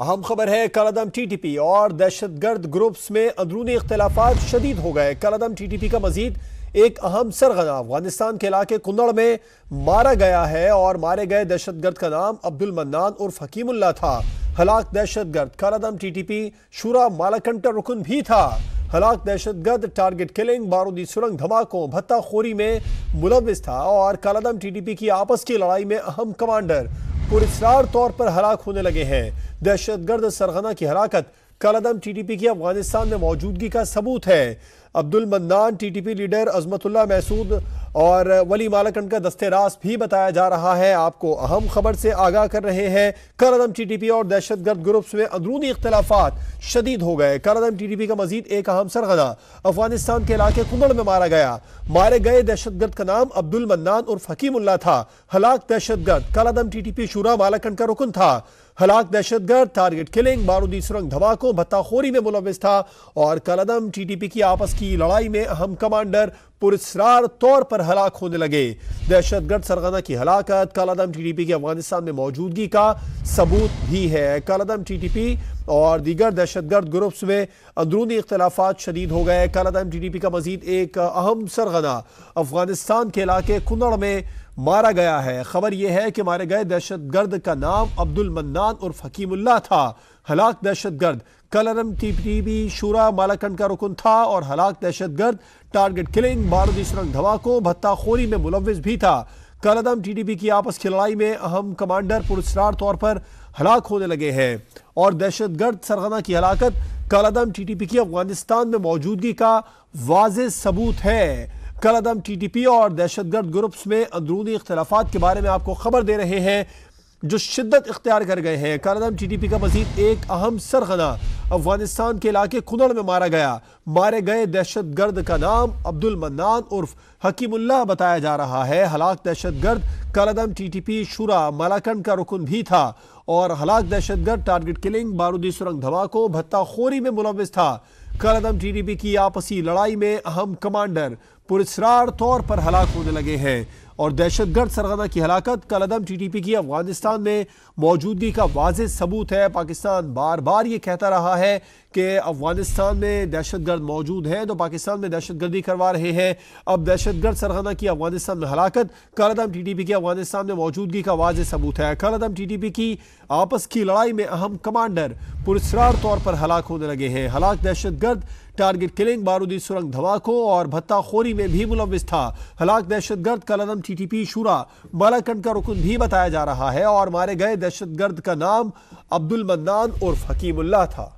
اہم خبر ہے کالعدم ٹی ٹی پی اور دہشت گرد گروپس میں اندرونی اختلافات شدید ہو گئے۔ کالعدم ٹی ٹی پی کا مزید ایک اہم سرغنہ افغانستان کے علاقے کنڑ میں مارا گیا ہے اور مارے گئے دہشت گرد کا نام عبدالمنان عرف حکیم اللہ تھا۔ ہلاک دہشت گرد کالعدم ٹی ٹی پی شورا مالاکنڈ کا رکن بھی تھا۔ ہلاک دہشت گرد ٹارگٹ کلنگ، بارودی سرنگ دھماکوں، بھتہ خوری میں ملوث تھا اور کالعدم ٹی ٹی پی کی آپس کی لڑائی میں اہم کمانڈر پراسرار طور پر ہلاک ہونے لگے ہیں۔ دہشت گرد سرغنہ کی ہلاکت کالعدم ٹی ٹی پی کی افغانستان میں موجودگی کا ثبوت ہے۔ Abdul Mannan T T P leader Azmat Ullah Mehsud اور ولی مالاکنڈ کا دستے راست بھی بتایا جا رہا ہے۔ آپ کو اہم خبر سے آگاہ کر رہے ہیں۔ کالعدم ٹی ٹی پی اور دہشت گرد گروپس میں اندرونی اختلافات شدید ہو گئے۔ کالعدم ٹی ٹی پی کا مزید ایک اہم سرغنہ افغانستان کے علاقے کنڑ میں مارا گیا۔ مارے گئے دہشت گرد کا نام عبدالمنان عرف حکیم اللہ تھا۔ ہلاک دہشت گرد کالعدم ٹی ٹی پی شورا مالاکنڈ کا رکن تھا۔ ہلاک دہشت گرد ٹارگٹ کلنگ، بارودی سرنگ دھماکوں، بھتہ خوری میں ملوث تھا اور کالعدم ٹی ٹی پی کی آپس کی لڑائی میں اہم کمانڈر پراسرار طور پر ہلاک ہونے لگے۔ دہشت گرد سرغنہ کی ہلاکت کالعدم ٹی ٹی پی کی افغانستان میں موجودگی کا ثبوت بھی ہے۔ کالعدم ٹی ٹی پی اور دیگر دہشت گرد گروپس میں اندرونی اختلافات شدید ہو گئے۔ کالعدم ٹی ٹی پی کا مزید ایک اہم سرغنہ افغانستان کے علاقے کنڑ میں مارا گیا ہے۔ خبر یہ ہے کہ مارے گئے دہشت گرد کا نام عبدالمنان عرف حکیم اللہ تھا۔ ہلاک دہشت گرد کالعدم ٹی ٹی پی شورا مالاکنڈ کا رکن تھا اور ہلاک دہشت گرد ٹارگٹ کلنگ، بارودی سرنگ دھماکوں، بھتہ خوری میں ملوث بھی تھا۔ کالعدم ٹی ٹی پی کی آپس کی لڑائی میں اہم کمانڈر پراسرار طور پر ہلاک ہونے لگے ہیں اور دہشت گرد سرغنہ کی ہلاکت کالعدم ٹی ٹی پی کی افغانستان میں موجودگی کا واضح ثبوت ہے۔ کالعدم ٹی ٹی پی اور دہشت گرد گروپس میں اندرونی اختلافات کے بارے میں آپ کو خبر دے رہے ہیں جو شدت اختیار کر گئے ہیں۔ کالعدم ٹی ٹی پی کا مزید ایک اہم سرغنہ افغانستان کے علاقے کنڑ میں مارا گیا۔ مارے گئے دہشت گرد کا نام عبدالمنان عرف حکیم اللہ بتایا جا رہا ہے۔ ہلاک دہشت گرد کالعدم ٹی ٹی پی شورا مالاکنڈ کا رکن بھی تھا اور ہلاک دہشت گرد ٹارگٹ کلنگ، بارودی سرنگ دھماکوں، بھتہ خوری میں ملوث تھا۔ کالعدم ٹی ٹی پی کی آپسی لڑائی میں اہم کمانڈر پراسرار طور پر ہلاک ہونے لگے ہیں اور دہشت گرد سرغنہ کی ہلاکت کالعدم ٹی ٹی پی کی افغانستان میں موجودگی کا واضح ثبوت ہے۔ پاکستان بار بار یہ کہتا رہا ہے کہ افغانستان میں دہشت گرد موجود ہیں تو پاکستان میں دہشت گردی کروا رہے ہیں۔ اب دہشت گرد سرغنہ کی افغانستان میں ہلاکت کالعدم ٹی ٹی پی کی افغانستان میں موجودگی کا واضح ثبوت ہے۔ کالعدم ٹی ٹی پی کی آپس کی لڑائی میں اہم کمانڈر پراسرار طور پر ہلاک ہونے لگے ہیں۔ ہلاک دہشت گرد ٹارگٹ کلنگ، بارودی سرنگ دھماکوں اور بھتہ خوری میں بھی ملوث تھا۔ ہلاک دہشت گرد کالعدم ٹی ٹی پی شورا مالاکنڈ کا رکن بھی بتایا جا رہا ہے اور مارے گئے دہشت گرد کا نام عبدالمنان عرف حکیم اللہ تھا۔